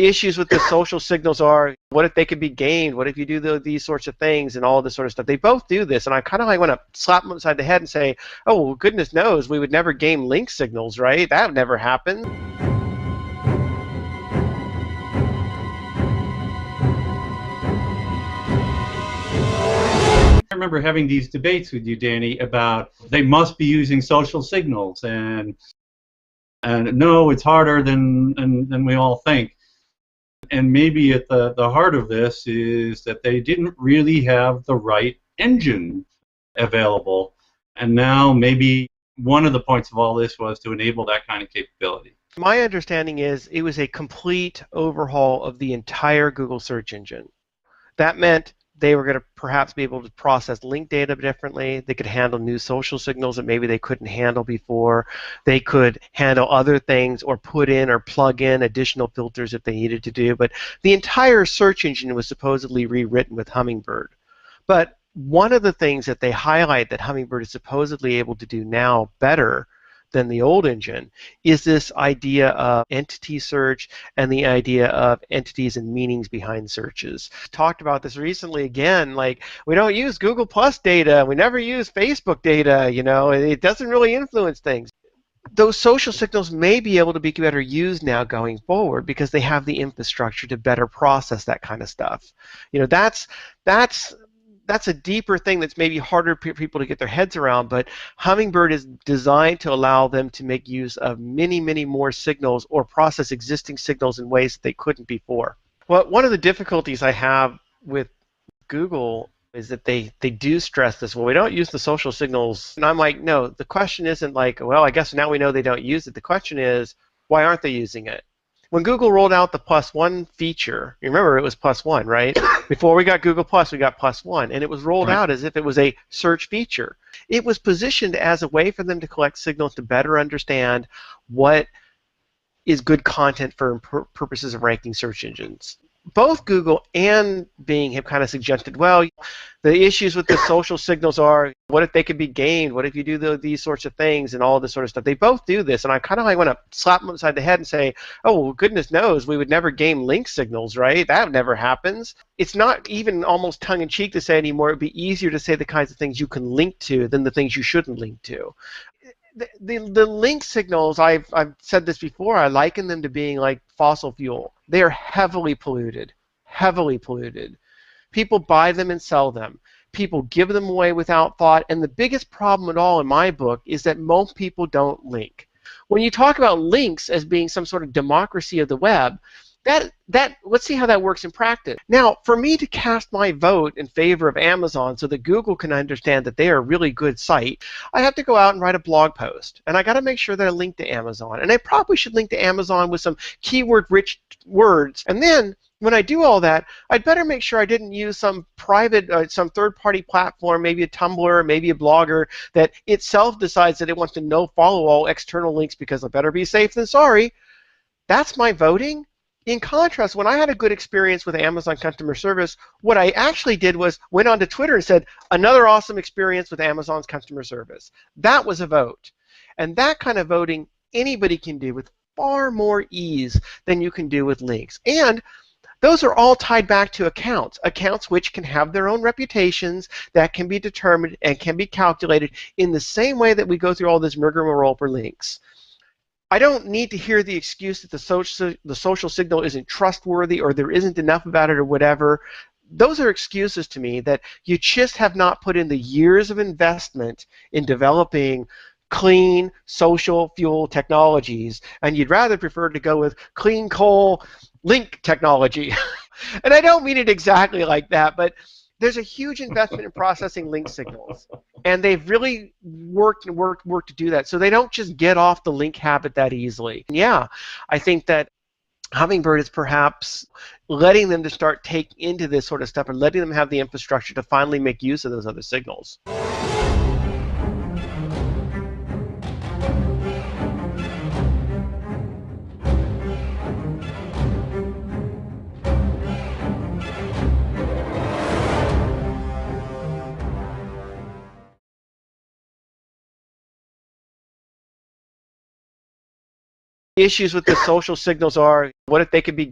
the issues with the social signals are, what if they could be gamed? What if you do these sorts of things and all this sort of stuff? They both do this, and I kind of like want to slap them upside the head and say, oh, well, goodness knows, we would never game link signals, right? That would never happen. I remember having these debates with you, Danny, about they must be using social signals, and no, it's harder than we all think. And maybe at the heart of this is that they didn't really have the right engine available. And now maybe one of the points of all this was to enable that kind of capability. My understanding is it was a complete overhaul of the entire Google search engine. That meant they were going to perhaps be able to process link data differently. They could handle new social signals that maybe they couldn't handle before. They could handle other things or put in or plug in additional filters if they needed to do. But the entire search engine was supposedly rewritten with Hummingbird. But one of the things that they highlight that Hummingbird is supposedly able to do now better than the old engine is this idea of entity search and the idea of entities and meanings behind searches. Talked about this recently again, like we don't use Google Plus data, we never use Facebook data, you know, it doesn't really influence things. Those social signals may be able to be better used now going forward because they have the infrastructure to better process that kind of stuff. You know, that's a deeper thing that's maybe harder for people to get their heads around, but Hummingbird is designed to allow them to make use of many, many more signals or process existing signals in ways that they couldn't before. Well, one of the difficulties I have with Google is that they do stress this, well, we don't use the social signals. And I'm like, no, the question isn't like, well, I guess now we know they don't use it. The question is, why aren't they using it? When Google rolled out the +1 feature, you remember it was +1, right? Before we got Google Plus, we got +1, and it was rolled out as if it was a search feature. It was positioned as a way for them to collect signals to better understand what is good content for purposes of ranking search engines. Both Google and Bing have kind of suggested, well, the issues with the social signals are, what if they could be gamed? What if you do these sorts of things and all this sort of stuff? They both do this, and I kind of like want to slap them upside the head and say, oh, well, goodness knows, we would never game link signals, right? That never happens. It's not even almost tongue-in-cheek to say anymore. It would be easier to say the kinds of things you can link to than the things you shouldn't link to. The link signals, I've said this before, I liken them to being like fossil fuel. They are heavily polluted, heavily polluted. People buy them and sell them. People give them away without thought, and the biggest problem at all in my book is that most people don't link. When you talk about links as being some sort of democracy of the web, let's see how that works in practice. Now, for me to cast my vote in favor of Amazon so that Google can understand that they are a really good site, I have to go out and write a blog post. And I got to make sure that I link to Amazon. And I probably should link to Amazon with some keyword-rich words. And then, when I do all that, I'd better make sure I didn't use some private, some third-party platform, maybe a Tumblr, maybe a Blogger, that itself decides that it wants to no-follow all external links because I better be safe than sorry. That's my voting. In contrast, when I had a good experience with Amazon customer service, what I actually did was went onto Twitter and said, another awesome experience with Amazon's customer service. That was a vote. And that kind of voting anybody can do with far more ease than you can do with links. And those are all tied back to accounts which can have their own reputations that can be determined and can be calculated in the same way that we go through all this rigmarole for links. I don't need to hear the excuse that the social signal isn't trustworthy or there isn't enough about it or whatever. Those are excuses to me that you just have not put in the years of investment in developing clean social fuel technologies, and you'd rather prefer to go with clean coal link technology. And I don't mean it exactly like that, but there's a huge investment in processing link signals, and they've really worked to do that. So they don't just get off the link habit that easily. Yeah, I think that Hummingbird is perhaps letting them to start taking into this sort of stuff and letting them have the infrastructure to finally make use of those other signals. The issues with the social signals are, what if they could be